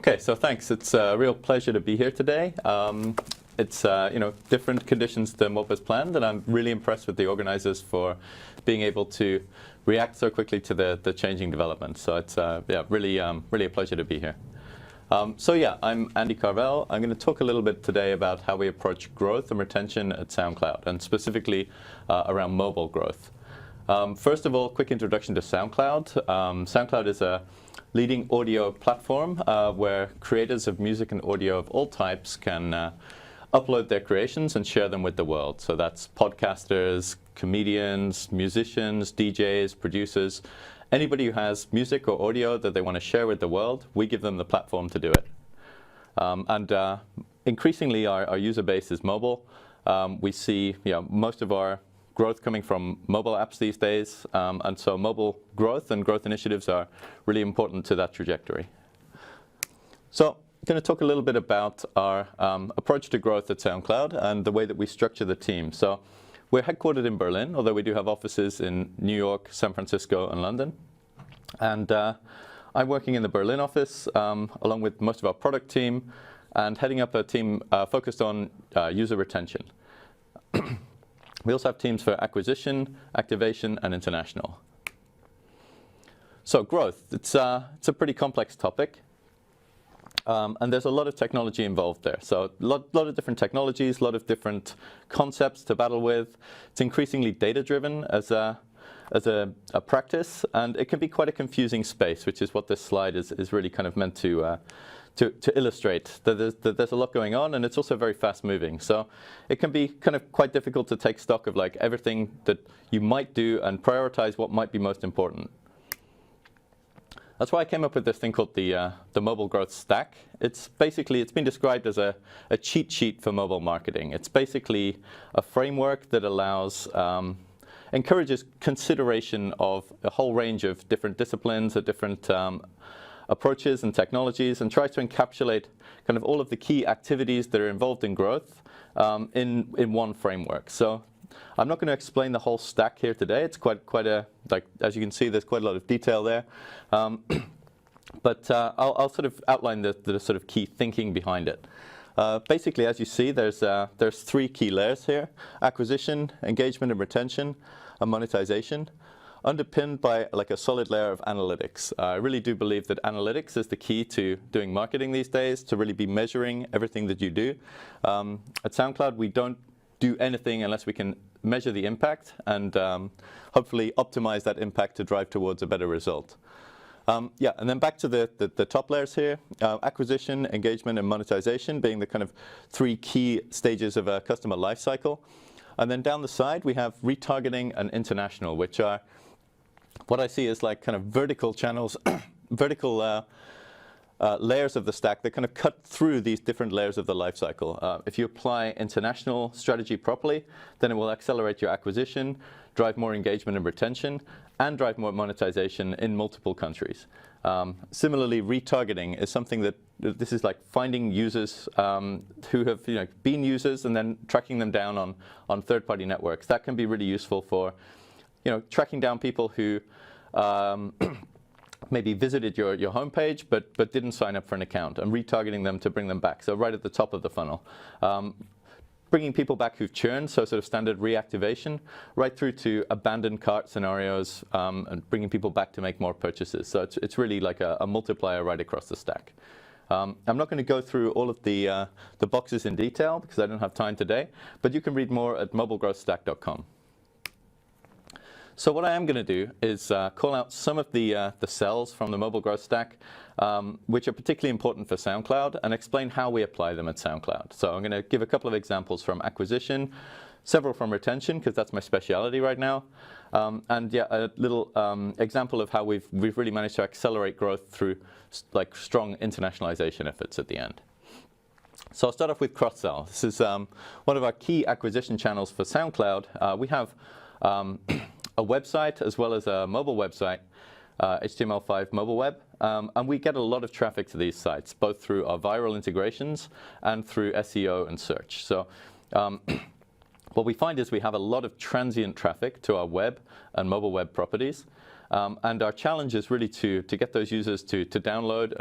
Okay, so thanks. It's a real pleasure to be here today. It's different conditions than what was planned, and I'm really impressed with the organizers for being able to react so quickly to the changing developments. So it's really a pleasure to be here. I'm Andy Carvell. I'm going to talk a little bit today about how we approach growth and retention at SoundCloud, and specifically around mobile growth. First of all, quick introduction to SoundCloud. SoundCloud is a leading audio platform where creators of music and audio of all types can upload their creations and share them with the world. So that's podcasters, comedians, musicians, DJs, producers, anybody who has music or audio that they want to share with the world, we give them the platform to do it. Increasingly, our user base is mobile. We see most of our growth coming from mobile apps these days, and so mobile growth and growth initiatives are really important to that trajectory. So I'm going to talk a little bit about our approach to growth at SoundCloud and the way that we structure the team. So we're headquartered in Berlin, although we do have offices in New York, San Francisco, and London. And I'm working in the Berlin office along with most of our product team and heading up a team focused on user retention. We also have teams for acquisition, activation, and international. So growth, it's a pretty complex topic. And there's a lot of technology involved there. So a lot of different technologies, a lot of different concepts to battle with. It's increasingly data-driven as a practice, and it can be quite a confusing space, which is what this slide is really kind of meant to illustrate that there's a lot going on, and it's also very fast-moving. So it can be kind of quite difficult to take stock of like everything that you might do and prioritize what might be most important. That's why I came up with this thing called the mobile growth stack. It's been described as a cheat sheet for mobile marketing. It's basically a framework that encourages consideration of a whole range of different disciplines, of different approaches and technologies, and tries to encapsulate kind of all of the key activities that are involved in growth in one framework. So I'm not going to explain the whole stack here today. It's quite as you can see, there's quite a lot of detail there. But I'll sort of outline the sort of key thinking behind it. Basically, as you see, there's three key layers here: acquisition, engagement and retention, and monetization, underpinned by like a solid layer of analytics. I really do believe that analytics is the key to doing marketing these days, to really be measuring everything that you do. At SoundCloud, we don't do anything unless we can measure the impact and hopefully optimize that impact to drive towards a better result. And then back to the top layers here, acquisition, engagement, and monetization being the kind of three key stages of a customer lifecycle. And then down the side, we have retargeting and international, which are what I see as like kind of vertical channels, vertical layers of the stack that kind of cut through these different layers of the life cycle. If you apply international strategy properly, then it will accelerate your acquisition, drive more engagement and retention, and drive more monetization in multiple countries. Similarly, retargeting is something that this is like finding users who have been users and then tracking them down on third-party networks. That can be really useful for tracking down people who maybe visited your homepage but didn't sign up for an account, and retargeting them to bring them back. So right at the top of the funnel. Bringing people back who've churned, so sort of standard reactivation, right through to abandoned cart scenarios and bringing people back to make more purchases. So it's really like a multiplier right across the stack. I'm not going to go through all of the boxes in detail because I don't have time today, but you can read more at mobilegrowthstack.com. So what I am going to do is call out some of the cells from the mobile growth stack, which are particularly important for SoundCloud, and explain how we apply them at SoundCloud. So I'm going to give a couple of examples from acquisition, several from retention, because that's my specialty right now, and a little example of how we've really managed to accelerate growth through like strong internationalization efforts at the end. So I'll start off with cross-sell. This is one of our key acquisition channels for SoundCloud. We have a website as well as a mobile website, HTML5 mobile web, and we get a lot of traffic to these sites, both through our viral integrations and through SEO and search. So what we find is we have a lot of transient traffic to our web and mobile web properties, And our challenge is really to get those users to download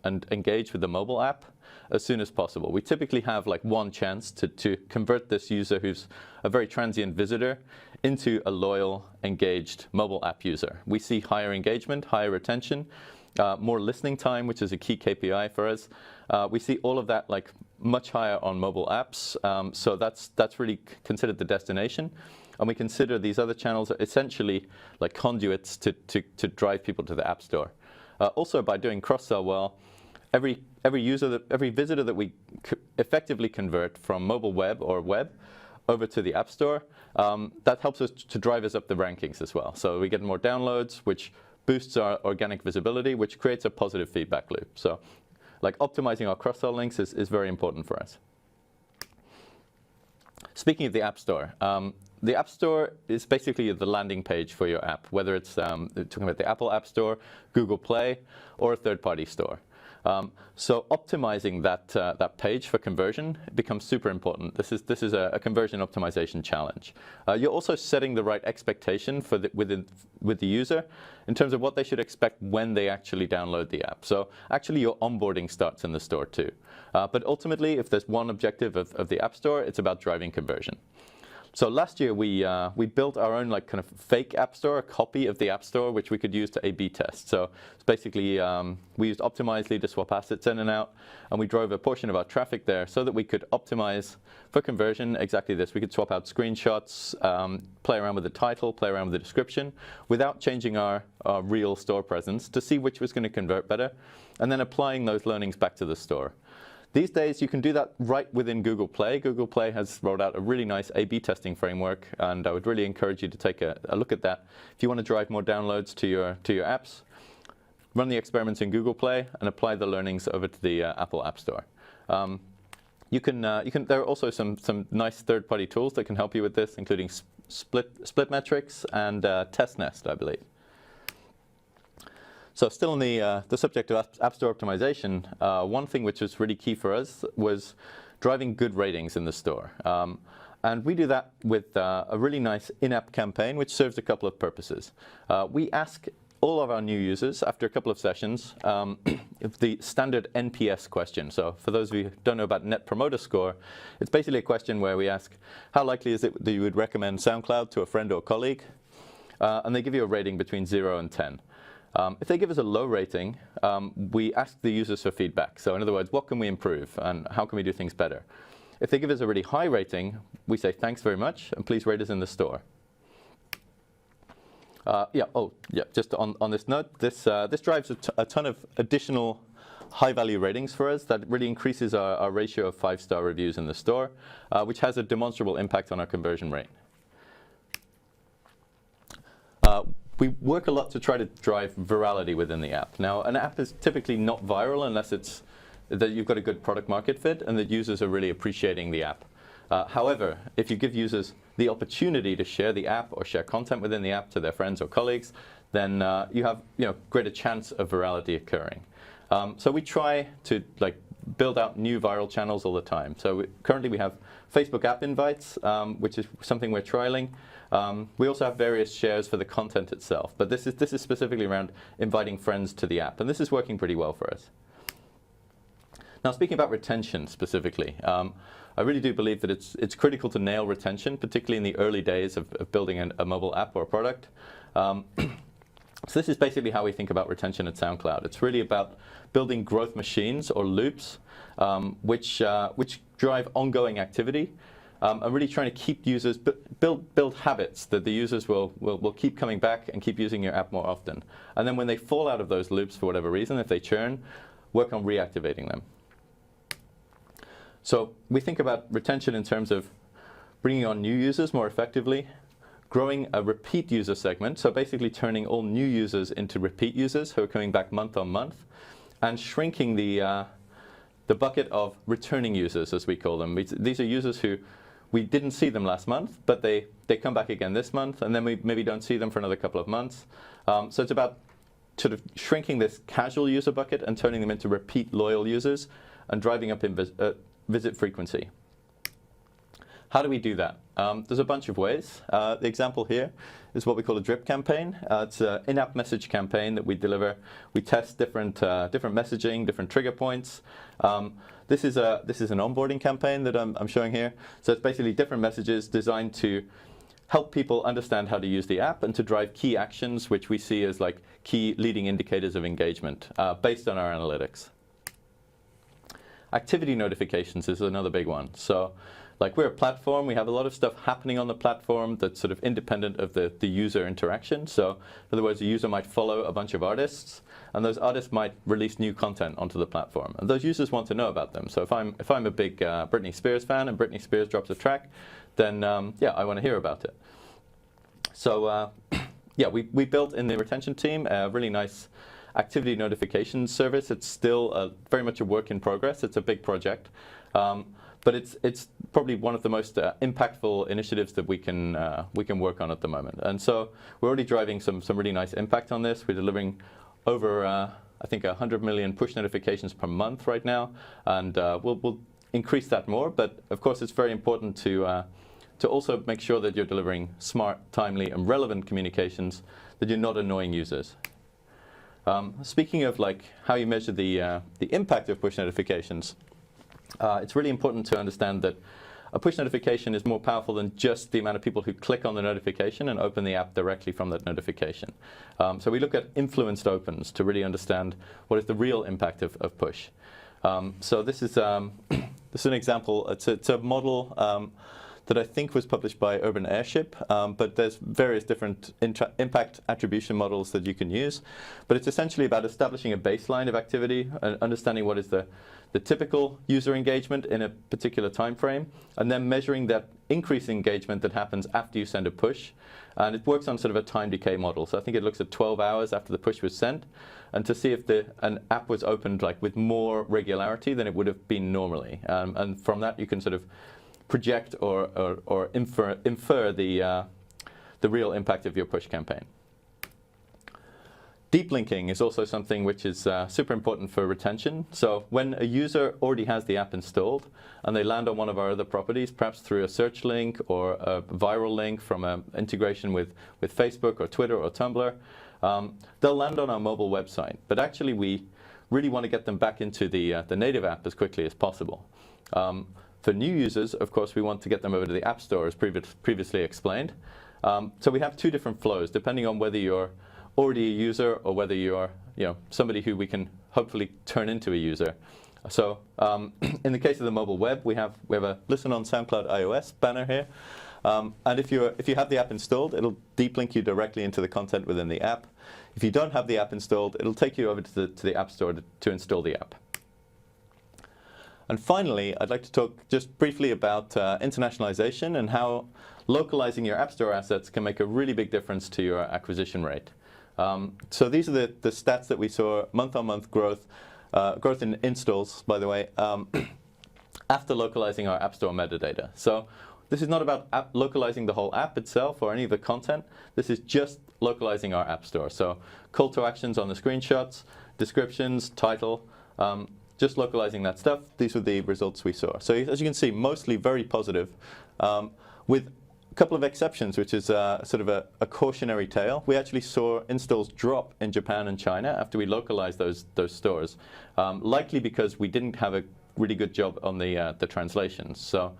and engage with the mobile app as soon as possible. We typically have like one chance to convert this user who's a very transient visitor into a loyal, engaged mobile app user. We see higher engagement, higher retention, more listening time, which is a key KPI for us. We see all of that like much higher on mobile apps. So that's really considered the destination. And we consider these other channels are essentially like conduits to drive people to the App Store. Also, by doing cross-sell well, every visitor that we effectively convert from mobile web or web over to the App Store, that helps us to drive us up the rankings as well. So we get more downloads, which boosts our organic visibility, which creates a positive feedback loop. So like optimizing our cross-sell links is very important for us. Speaking of the App Store, the App Store is basically the landing page for your app, whether it's talking about the Apple App Store, Google Play, or a third-party store. So optimizing that page for conversion becomes super important. This is a conversion optimization challenge. You're also setting the right expectation for with the user in terms of what they should expect when they actually download the app. So actually your onboarding starts in the store too. But ultimately, if there's one objective of the App Store, it's about driving conversion. So last year we built our own like kind of fake App Store, a copy of the App Store, which we could use to A/B test. So it's basically we used Optimizely to swap assets in and out, and we drove a portion of our traffic there so that we could optimize for conversion exactly this. We could swap out screenshots, play around with the title, play around with the description, without changing our real store presence to see which was going to convert better, and then applying those learnings back to the store. These days, you can do that right within Google Play. Google Play has rolled out a really nice A/B testing framework, and I would really encourage you to take a look at that. If you want to drive more downloads to your apps, run the experiments in Google Play and apply the learnings over to the Apple App Store. There are also some nice third-party tools that can help you with this, including Split Metrics and Test Nest, I believe. So still on the subject of App Store optimization, one thing which was really key for us was driving good ratings in the store. And we do that with a really nice in-app campaign, which serves a couple of purposes. We ask all of our new users, after a couple of sessions, the standard NPS question. So for those of you who don't know about Net Promoter Score, it's basically a question where we ask, how likely is it that you would recommend SoundCloud to a friend or colleague? And they give you a rating between 0 and 10. If they give us a low rating, we ask the users for feedback. So in other words, what can we improve and how can we do things better? If they give us a really high rating, we say thanks very much and please rate us in the store. Just on this note, this drives a ton of additional high-value ratings for us that really increases our ratio of 5-star reviews in the store, which has a demonstrable impact on our conversion rate. We work a lot to try to drive virality within the app. Now, an app is typically not viral unless it's that you've got a good product market fit and that users are really appreciating the app. However, if you give users the opportunity to share the app or share content within the app to their friends or colleagues, then you have greater chance of virality occurring. So we try to build out new viral channels all the time. So currently we have Facebook app invites, which is something we're trialing. We also have various shares for the content itself, but this is specifically around inviting friends to the app, and this is working pretty well for us. Now, speaking about retention specifically, I really do believe that it's critical to nail retention, particularly in the early days of building a mobile app or a product. So this is basically how we think about retention at SoundCloud. It's really about building growth machines or loops, which drive ongoing activity. And really trying to keep users, build habits that the users will keep coming back and keep using your app more often. And then when they fall out of those loops for whatever reason, if they churn, work on reactivating them. So we think about retention in terms of bringing on new users more effectively, growing a repeat user segment, so basically turning all new users into repeat users who are coming back month on month, and shrinking the bucket of returning users, as we call them. These are users who we didn't see them last month, but they come back again this month, and then we maybe don't see them for another couple of months. So it's about sort of shrinking this casual user bucket and turning them into repeat loyal users and driving up in visit frequency. how do we do that? There's a bunch of ways. The example here is what we call a drip campaign. It's an in-app message campaign that we deliver. We test different messaging, different trigger points. This is an onboarding campaign that I'm showing here. So it's basically different messages designed to help people understand how to use the app and to drive key actions, which we see as like key leading indicators of engagement based on our analytics. Activity notifications is another big one. So like we're a platform, we have a lot of stuff happening on the platform that's sort of independent of the user interaction. So in other words, a user might follow a bunch of artists, and those artists might release new content onto the platform. And those users want to know about them. So if I'm a big Britney Spears fan and Britney Spears drops a track, then yeah, I want to hear about it. So yeah, we built in the retention team a really nice activity notification service. It's still very much a work in progress. It's a big project. But it's probably one of the most impactful initiatives that we can work on at the moment. And so we're already driving some really nice impact on this. We're delivering over I think 100 million push notifications per month right now, and we'll increase that more. But of course, it's very important to also make sure that you're delivering smart, timely, and relevant communications, that you're not annoying users. Speaking of like how you measure the impact of push notifications. It's really important to understand that a push notification is more powerful than just the amount of people who click on the notification and open the app directly from that notification. So we look at influenced opens to really understand what is the real impact of push. So this is an example. It's a model that I think was published by Urban Airship, but there's various different impact attribution models that you can use. But it's essentially about establishing a baseline of activity and understanding what is the typical user engagement in a particular time frame, and then measuring that increased engagement that happens after you send a push. And it works on sort of a time decay model. So I think it looks at 12 hours after the push was sent, and to see if an app was opened like with more regularity than it would have been normally. And from that you can sort of project or infer the real impact of your push campaign. Deep linking is also something which is super important for retention. So when a user already has the app installed and they land on one of our other properties, perhaps through a search link or a viral link from an integration with Facebook or Twitter or Tumblr, they'll land on our mobile website. But actually we really want to get them back into the native app as quickly as possible. For new users, of course, we want to get them over to the App Store, as previously explained. So we have two different flows, depending on whether you're already a user or whether you're somebody who we can hopefully turn into a user. So in the case of the mobile web, we have a Listen on SoundCloud iOS banner here. And if you have the app installed, it'll deep link you directly into the content within the app. If you don't have the app installed, it'll take you over to the App Store to install the app. And finally, I'd like to talk just briefly about internationalization and how localizing your App Store assets can make a really big difference to your acquisition rate. So these are the stats that we saw, month-on-month growth in installs, by the way, after localizing our App Store metadata. So this is not about localizing the whole app itself or any of the content. This is just localizing our App Store. So call to actions on the screenshots, descriptions, title, just localizing that stuff. These were the results we saw. So as you can see, mostly very positive, with a couple of exceptions, which is sort of a cautionary tale. We actually saw installs drop in Japan and China after we localized those stores, likely because we didn't have a really good job on the translations. So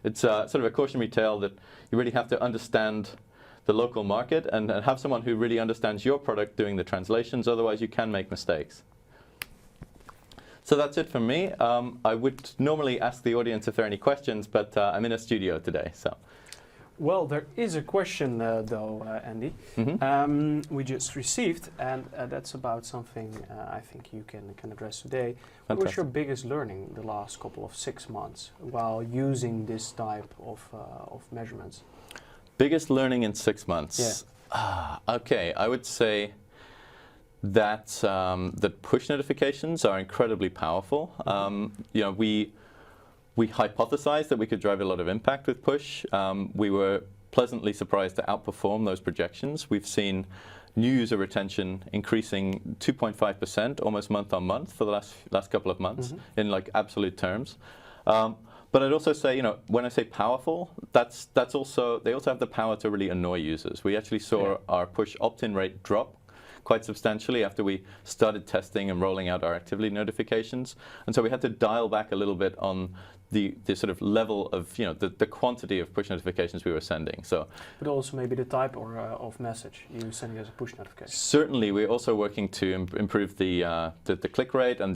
it's sort of a cautionary tale that you really have to understand the local market and have someone who really understands your product doing the translations. Otherwise, you can make mistakes. So that's it from me. I would normally ask the audience if there are any questions, but I'm in a studio today. So. Well, there is a question, though, Andy. Mm-hmm. We just received, and that's about something I think you can address today. Fantastic. What was your biggest learning the last couple of 6 months while using this type of measurements? Biggest learning in 6 months? Yeah. Okay, I would say that push notifications are incredibly powerful. We hypothesized that we could drive a lot of impact with push. We were pleasantly surprised to outperform those projections. We've seen new user retention increasing 2.5% almost month on month for the last couple of months, in like absolute terms. But I'd also say, when I say powerful, that's also, they also have the power to really annoy users. We actually saw our push opt-in rate drop quite substantially after we started testing and rolling out our activity notifications. And so we had to dial back a little bit on the sort of level of, the quantity of push notifications we were sending. So, but also maybe the type of message you sending as a push notification. Certainly, we're also working to improve the click rate and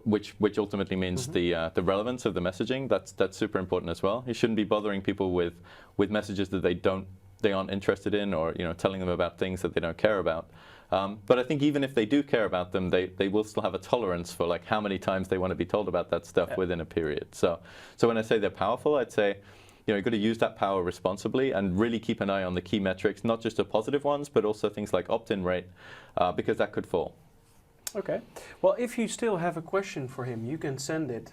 which ultimately means the relevance of the messaging. That's super important as well. You shouldn't be bothering people with messages that they aren't interested in, or telling them about things that they don't care about. But I think even if they do care about them, they will still have a tolerance for like how many times they want to be told about that stuff within a period. So when I say they're powerful, I'd say you've got to use that power responsibly and really keep an eye on the key metrics, not just the positive ones, but also things like opt-in rate, because that could fall. Okay. Well, if you still have a question for him, you can send it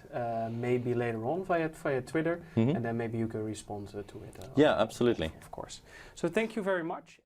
maybe later on via Twitter, and then maybe you can respond to it. Yeah, absolutely. Of course. So thank you very much.